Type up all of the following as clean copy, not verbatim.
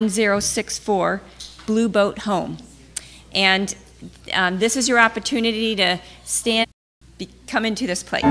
1064 Blue Boat Home. And this is your opportunity to come into this place.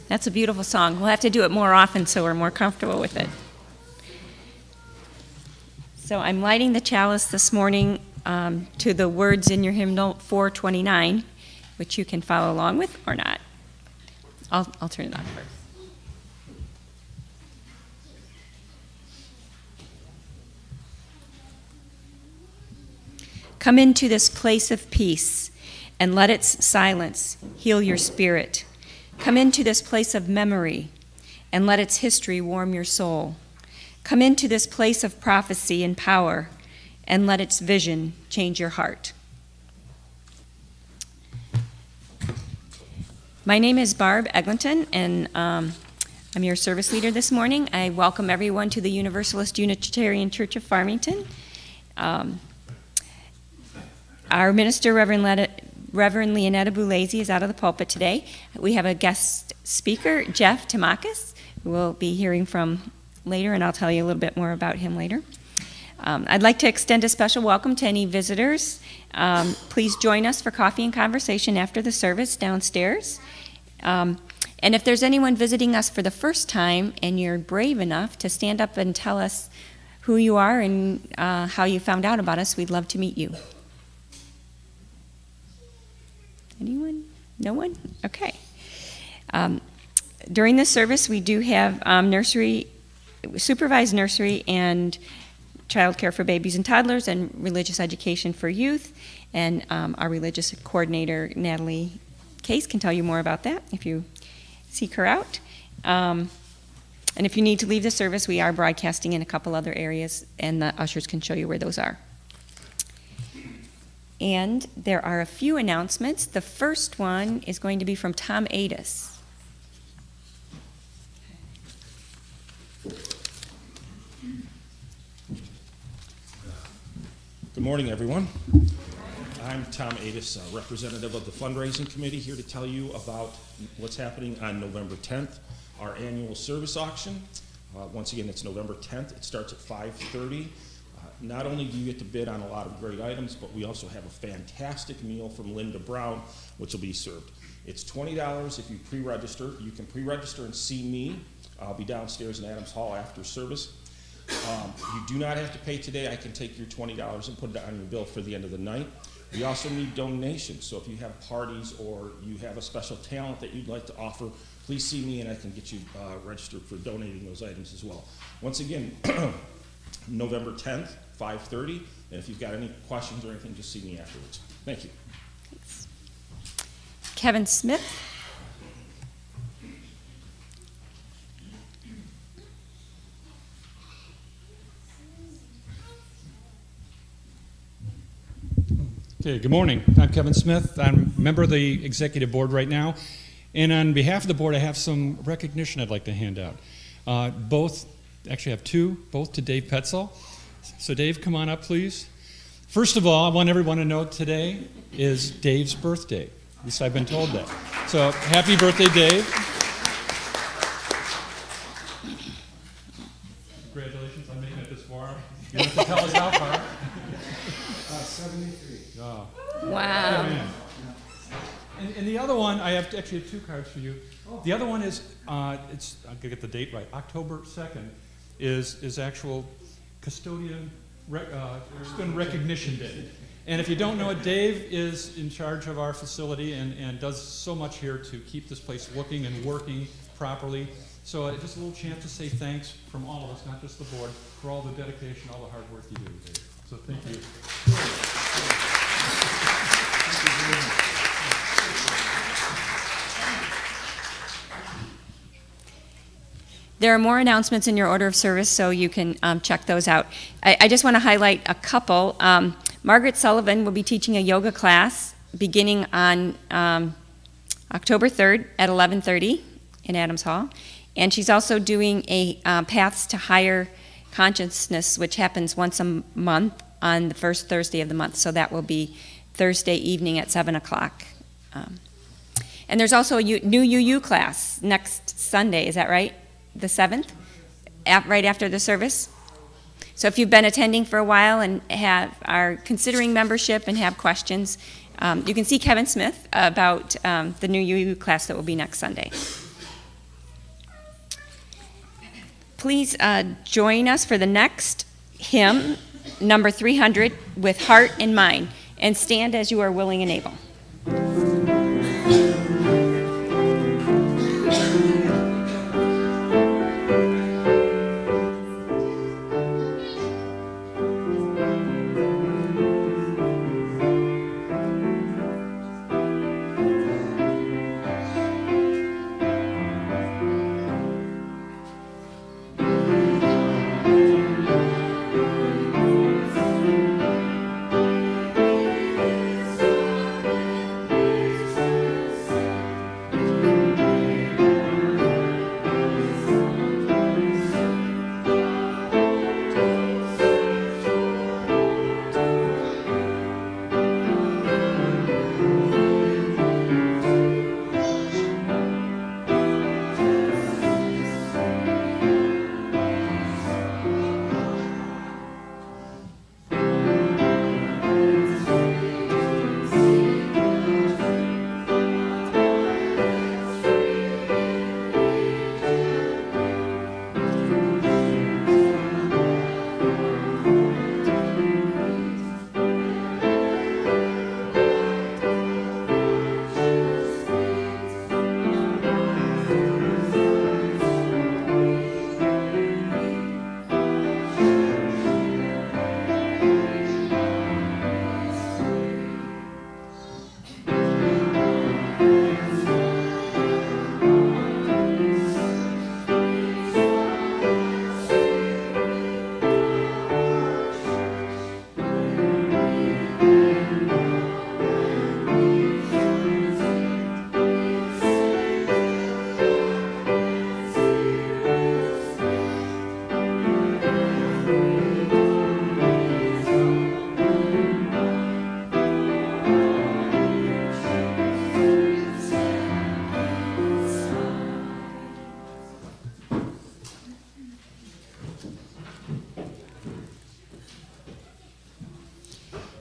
That's a beautiful song. We'll have to do it more often so we're more comfortable with it. So I'm lighting the chalice this morning to the words in your hymnal 429, which you can follow along with or not. I'll turn it on first. Come into this place of peace and let its silence heal your spirit. Come into this place of memory and let its history warm your soul. Come into this place of prophecy and power and let its vision change your heart. My name is Barb Eglinton, and I'm your service leader this morning. I welcome everyone to the Universalist Unitarian Church of Farmington. Our minister, Reverend Leonetta Boulezi, is out of the pulpit today. We have a guest speaker, Jeff Thomakos, who we'll be hearing from later, and I'll tell you a little bit more about him later. I'd like to extend a special welcome to any visitors. Please join us for coffee and conversation after the service downstairs. And if there's anyone visiting us for the first time and you're brave enough to stand up and tell us who you are and how you found out about us, we'd love to meet you. Anyone? No one? Okay. During this service, we do have supervised nursery and childcare for babies and toddlers and religious education for youth. And our religious coordinator, Natalie Case, can tell you more about that if you seek her out. And if you need to leave the service, we are broadcasting in a couple other areas, and the ushers can show you where those are. And there are a few announcements. The first one is going to be from Tom Adis. Good morning, everyone. I'm Tom Adis, representative of the fundraising committee, here to tell you about what's happening on November 10th, our annual service auction. Once again, it's November 10th. It starts at 5:30. Not only do you get to bid on a lot of great items, but we also have a fantastic meal from Linda Brown, which will be served. It's $20 if you pre-register. You can pre-register and see me. I'll be downstairs in Adams Hall after service. You do not have to pay today. I can take your $20 and put it on your bill for the end of the night. We also need donations, so if you have parties or you have a special talent that you'd like to offer, please see me and I can get you registered for donating those items as well. Once again, November 10th, 5:30, and if you've got any questions or anything, just see me afterwards. Thank you. Thanks. Kevin Smith. Okay, good morning. I'm Kevin Smith. I'm a member of the executive board right now. And on behalf of the board, I have some recognition I'd like to hand out. Actually I have two, both to Dave Petzel. So Dave, come on up, please. First of all, I want everyone to know today is Dave's birthday. At least I've been told that. So happy birthday, Dave. Congratulations on making it this far. You don't have to tell us how far. 73. Oh. Wow. And the other one, I have actually have two cards for you. The other one is, I'm gonna get the date right. October 2nd is actual custodian recognition day. And if you don't know it, Dave is in charge of our facility and does so much here to keep this place looking and working properly. So just a little chance to say thanks from all of us, not just the board, for all the dedication, all the hard work you do, Dave. So thank you. There are more announcements in your order of service, so you can check those out. I just want to highlight a couple. Margaret Sullivan will be teaching a yoga class beginning on October 3rd at 11:30 in Adams Hall. And she's also doing a Paths to Higher Consciousness, which happens once a month on the first Thursday of the month. So that will be Thursday evening at 7 o'clock. And there's also a new UU class next Sunday, is that right? The 7th, right after the service. So if you've been attending for a while and are considering membership and have questions, you can see Kevin Smith about the new UU class that will be next Sunday. Please join us for the next hymn, number 300, with Heart and Mind, and stand as you are willing and able.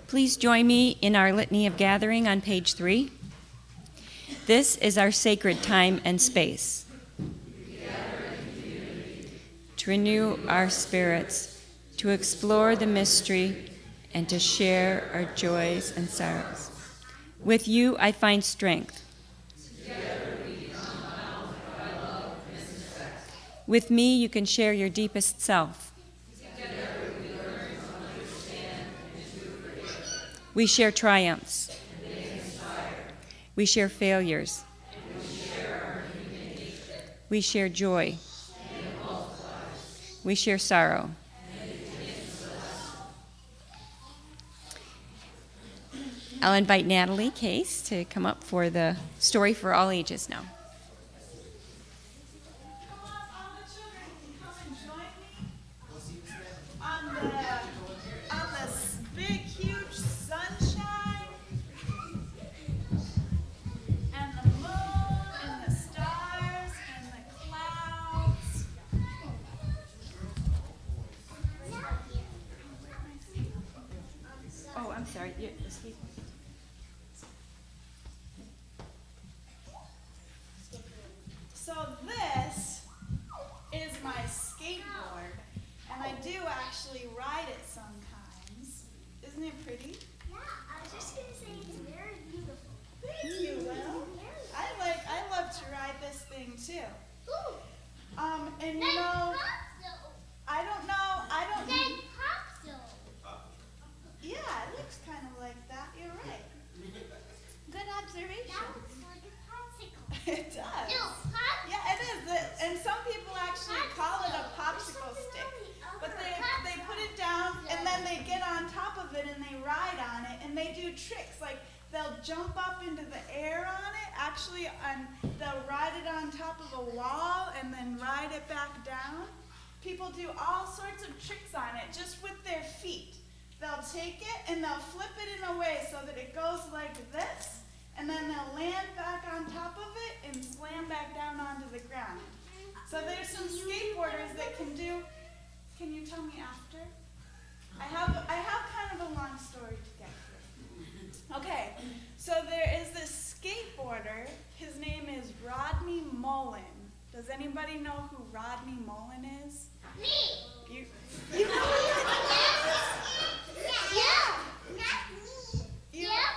Please join me in our litany of gathering on page 3. This is our sacred time and space. to renew our spirits, to explore the mystery, and to share our joys and sorrows. With you, I find strength. With me, you can share your deepest self. We share triumphs. We share failures. We share joy. We share sorrow. I'll invite Natalie Case to come up for the story for all ages now. So this is my skateboard, and I do actually ride it sometimes. Isn't it pretty? Yeah, I was just going to say it's very beautiful. Thank you, Will. I love to ride this thing too. Ooh. And you know, I don't know. Yeah, it looks kind of like that. You're right. Good observation. That looks like a popsicle. It does. No, Yeah, it is. And some people actually call it a popsicle stick. But they put it down and then they get on top of it and they ride on it and they do tricks like they'll jump up into the air on it, actually, and they'll ride it on top of a wall and then ride it back down. People do all sorts of tricks on it just with their feet. They'll take it and they'll flip it in a way so that it goes like this, and then they'll land back on top of it and slam back down onto the ground. So there's some skateboarders that can do. Can you tell me after? I have kind of a long story to get through. Okay, so there is this skateboarder. His name is Rodney Mullen. Does anybody know who Rodney Mullen is? Me. You know who it is? Yeah. Not me. Yeah.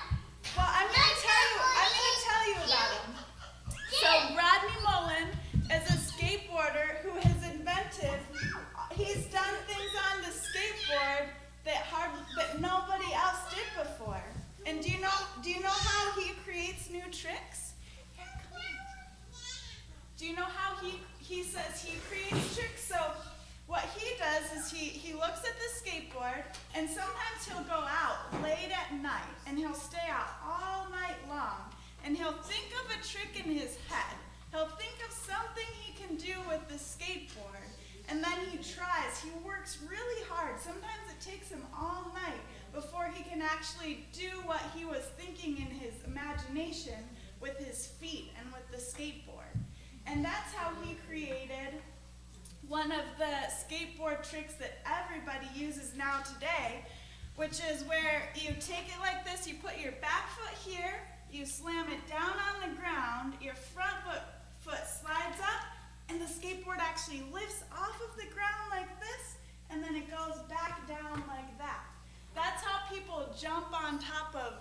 Well, I'm gonna tell you about him. So Rodney Mullen is a skateboarder who has invented. He's done things on the skateboard that nobody else did before. And do you know how he creates new tricks? Do you know how he says he creates tricks? So what he does is he looks at the skateboard, and sometimes he'll go out late at night and he'll stay out all night long, and he'll think of a trick in his head. He'll think of something he can do with the skateboard, and then he tries. He works really hard. Sometimes it takes him all night before he can actually do what he was thinking in his imagination with his feet and with the skateboard. And that's how he created one of the skateboard tricks that everybody uses now today, which is where you take it like this, you put your back foot here, you slam it down on the ground, your front foot slides up, and the skateboard actually lifts off of the ground like this, and then it goes back down like that. That's how people jump on top of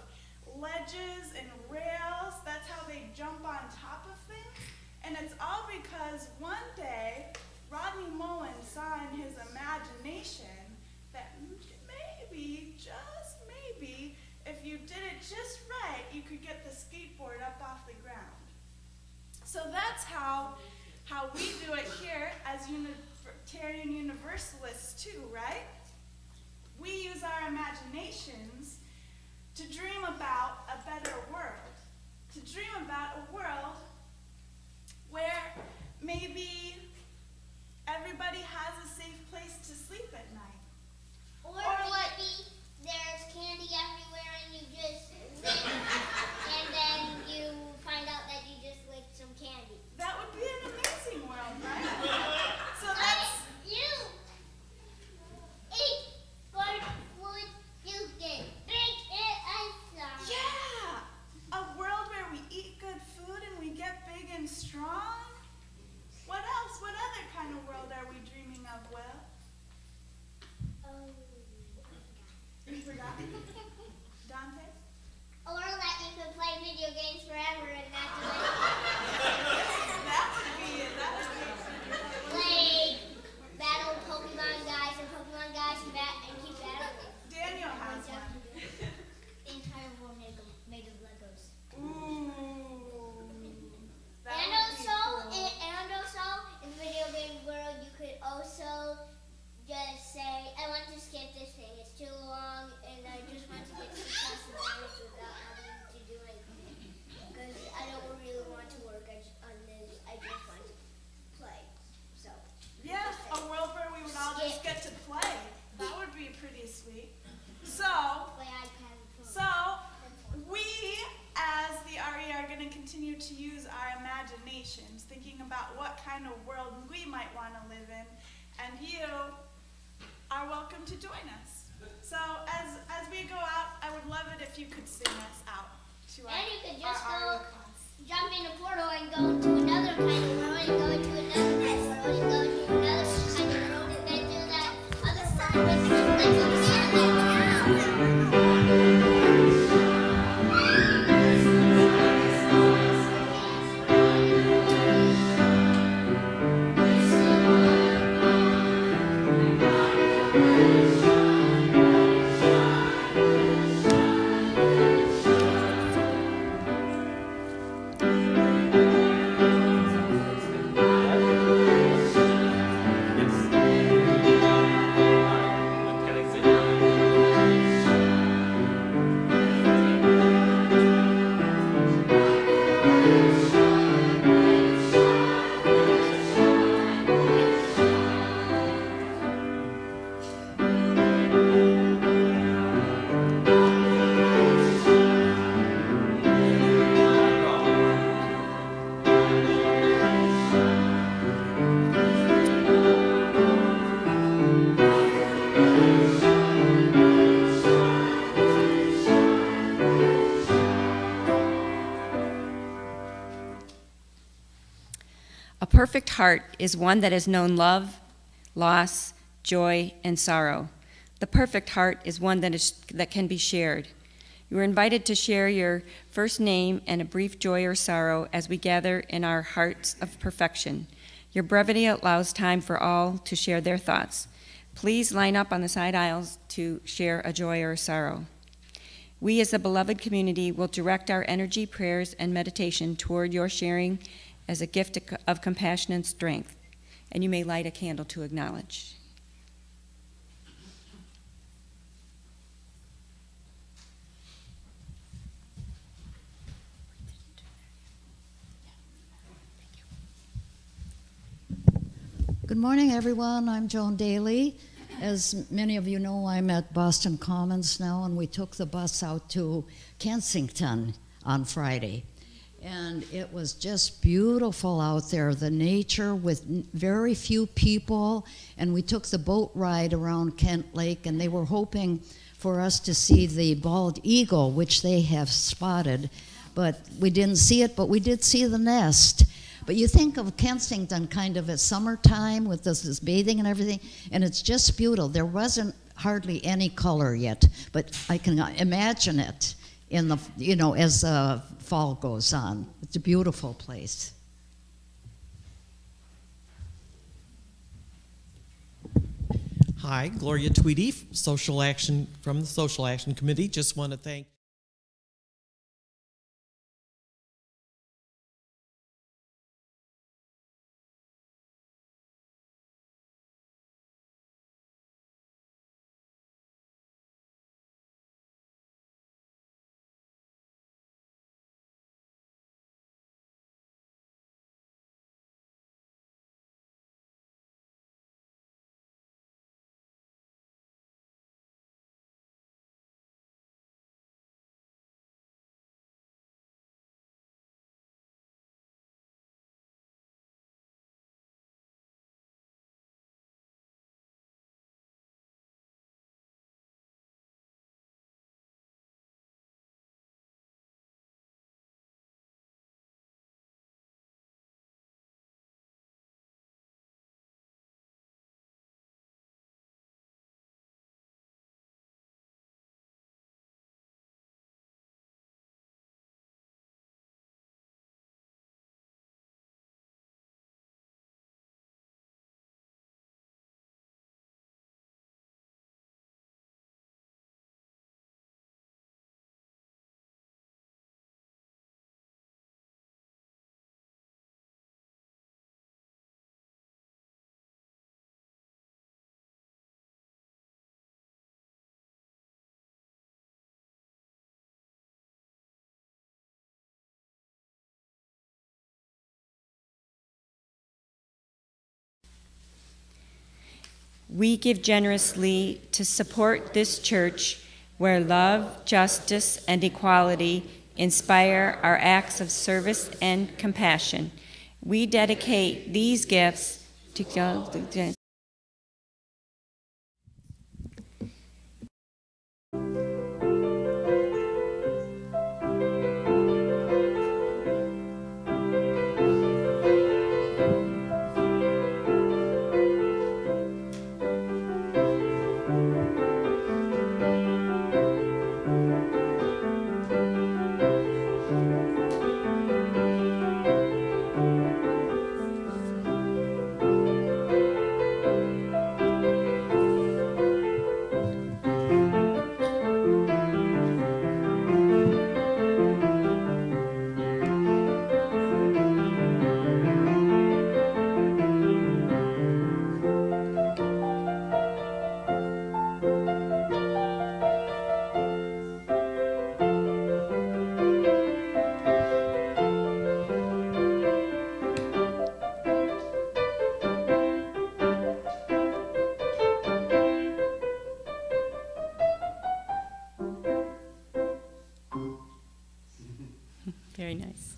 ledges and rails. That's how they jump on top of things. And it's all because one day, Rodney Mullen saw in his imagination that maybe, just maybe, if you did it just right, you could get the skateboard up off the ground. So that's how we do it here as Unitarian Universalists too, right? We use our imaginations to dream about a better world, to dream about a world where maybe everybody has a safe place to sleep at night. Or maybe there's candy everywhere and you just lick and then you find out that you just licked some candy. That would be an amazing world, right? So that's... You eat for food, you can drink it and sweet. So we, as the RE, are going to continue to use our imaginations, thinking about what kind of world we might want to live in, and you are welcome to join us. So as we go out, I would love it if you could sing us out to our And you could just our go jump in a portal and go to another kind of world, and go to another kind of world, and go to another kind of world, and then do that other side. A perfect heart is one that has known love, loss, joy, and sorrow. The perfect heart is one that can be shared. You are invited to share your first name and a brief joy or sorrow as we gather in our hearts of perfection. Your brevity allows time for all to share their thoughts. Please line up on the side aisles to share a joy or a sorrow. We as a beloved community will direct our energy, prayers, and meditation toward your sharing as a gift of compassion and strength. And you may light a candle to acknowledge. Good morning, everyone. I'm Joan Daly. As many of you know, I'm at Boston Commons now, and we took the bus out to Kensington on Friday. And it was just beautiful out there, the nature with very few people. And we took the boat ride around Kent Lake, and they were hoping for us to see the bald eagle, which they have spotted. But we didn't see it, but we did see the nest. But you think of Kensington kind of at summertime with this bathing and everything, and it's just beautiful. There wasn't hardly any color yet, but I can imagine it in the, as fall goes on. It's a beautiful place. Hi, Gloria Tweedy, from the Social Action Committee. Just want to thank We give generously to support this church where love, justice, and equality inspire our acts of service and compassion. We dedicate these gifts to God. Very nice.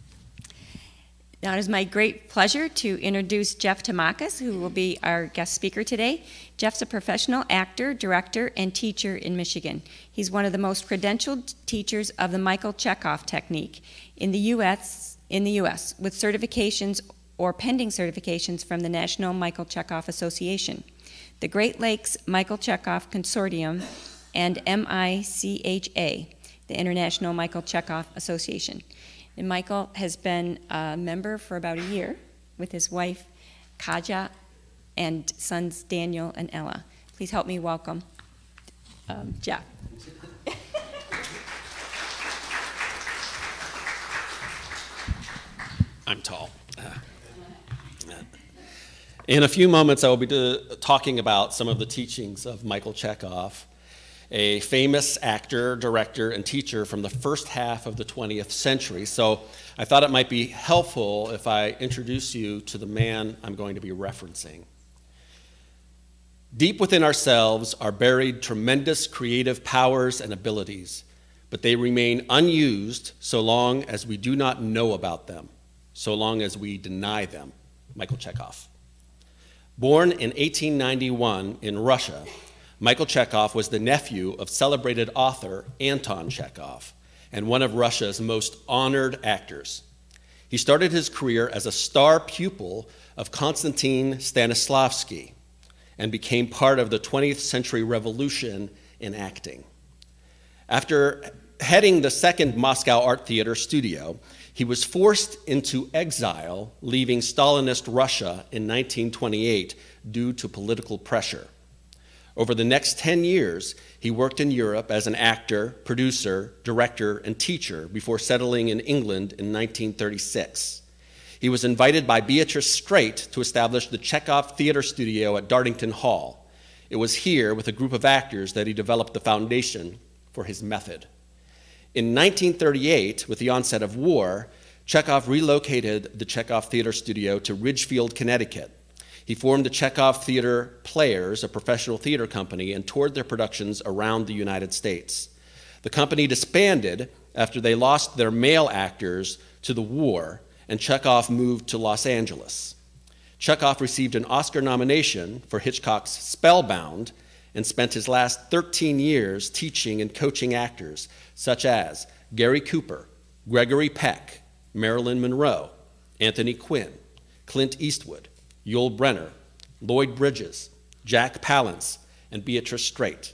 Now it is my great pleasure to introduce Jeff Thomakos, who will be our guest speaker today. Jeff's a professional actor, director, and teacher in Michigan. He's one of the most credentialed teachers of the Michael Chekhov technique in the U.S. with certifications or pending certifications from the National Michael Chekhov Association, the Great Lakes Michael Chekhov Consortium, and MICHA, the International Michael Chekhov Association. And Michael has been a member for about a year with his wife, Kaja, and sons Daniel and Ella. Please help me welcome Jeff. I'm tall. In a few moments, I will be talking about some of the teachings of Michael Chekhov, a famous actor, director, and teacher from the first half of the 20th century. So I thought it might be helpful if I introduce you to the man I'm going to be referencing. Deep within ourselves are buried tremendous creative powers and abilities, but they remain unused so long as we do not know about them, so long as we deny them. Michael Chekhov. Born in 1891 in Russia, Michael Chekhov was the nephew of celebrated author Anton Chekhov and one of Russia's most honored actors. He started his career as a star pupil of Konstantin Stanislavski and became part of the 20th century revolution in acting. After heading the second Moscow Art Theater studio, he was forced into exile, leaving Stalinist Russia in 1928 due to political pressure. Over the next 10 years, he worked in Europe as an actor, producer, director, and teacher before settling in England in 1936. He was invited by Beatrice Straight to establish the Chekhov Theater Studio at Dartington Hall. It was here, with a group of actors, that he developed the foundation for his method. In 1938, with the onset of war, Chekhov relocated the Chekhov Theater Studio to Ridgefield, Connecticut. He formed the Chekhov Theater Players, a professional theater company, and toured their productions around the United States. The company disbanded after they lost their male actors to the war, and Chekhov moved to Los Angeles. Chekhov received an Oscar nomination for Hitchcock's Spellbound and spent his last 13 years teaching and coaching actors such as Gary Cooper, Gregory Peck, Marilyn Monroe, Anthony Quinn, Clint Eastwood, Yul Brynner, Lloyd Bridges, Jack Palance, and Beatrice Straight.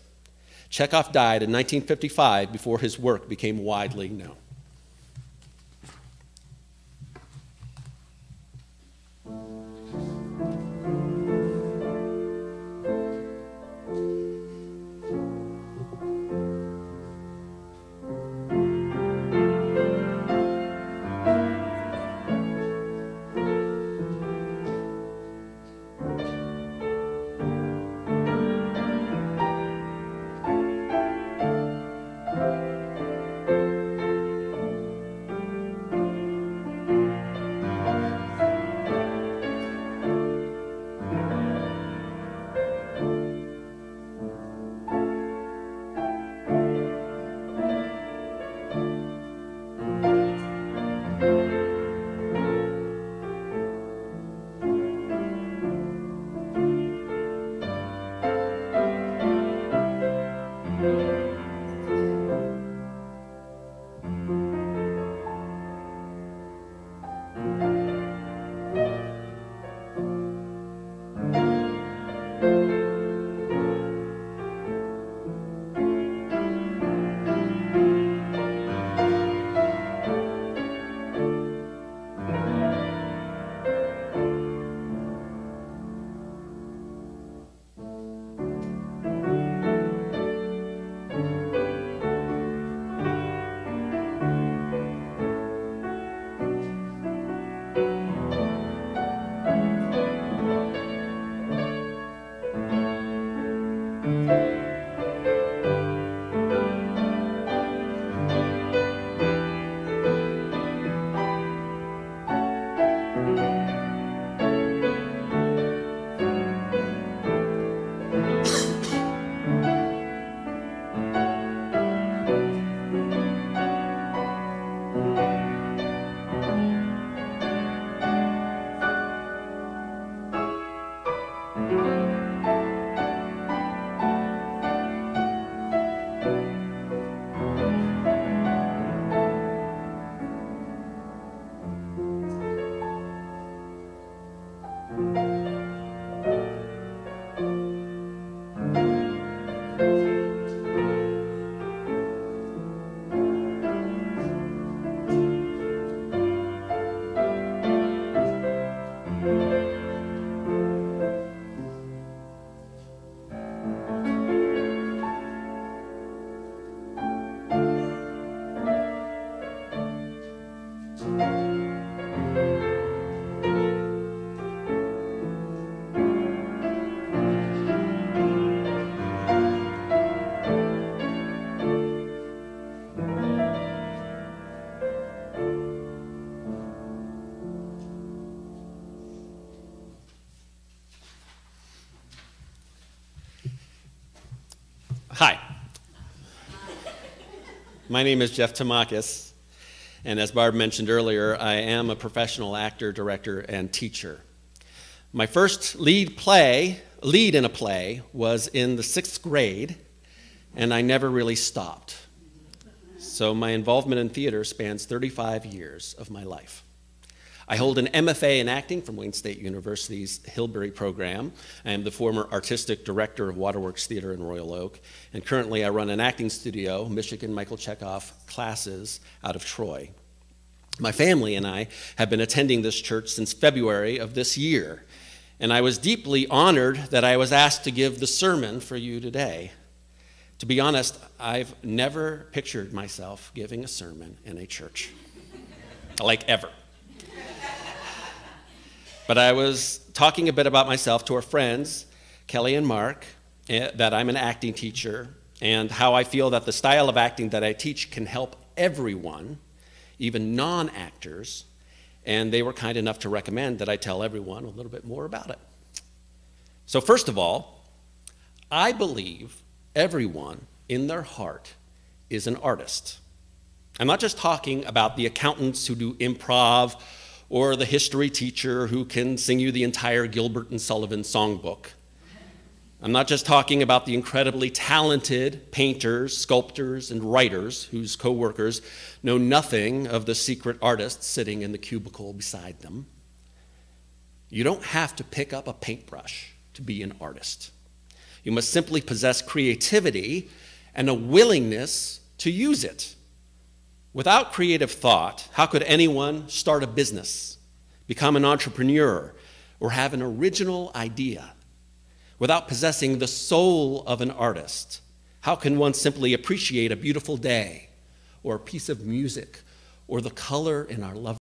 Chekhov died in 1955 before his work became widely known. Hi. My name is Jeff Thomakos, and as Barb mentioned earlier, I am a professional actor, director, and teacher. My first lead in a play was in the 6th grade, and I never really stopped. So my involvement in theater spans 35 years of my life. I hold an MFA in acting from Wayne State University's Hillbury program. I am the former artistic director of Waterworks Theater in Royal Oak, and currently I run an acting studio, Michigan Michael Chekhov classes out of Troy. My family and I have been attending this church since February of this year, and I was deeply honored that I was asked to give the sermon for you today. To be honest, I've never pictured myself giving a sermon in a church, like ever. But I was talking a bit about myself to our friends, Kelly and Mark, that I'm an acting teacher, and how I feel that the style of acting that I teach can help everyone, even non-actors, and they were kind enough to recommend that I tell everyone a little bit more about it. So first of all, I believe everyone in their heart is an artist. I'm not just talking about the accountants who do improv or the history teacher who can sing you the entire Gilbert and Sullivan songbook. I'm not just talking about the incredibly talented painters, sculptors, and writers whose co-workers know nothing of the secret artist sitting in the cubicle beside them. You don't have to pick up a paintbrush to be an artist. You must simply possess creativity and a willingness to use it. Without creative thought, how could anyone start a business, become an entrepreneur, or have an original idea? Without possessing the soul of an artist, how can one simply appreciate a beautiful day, or a piece of music, or the color in our lovely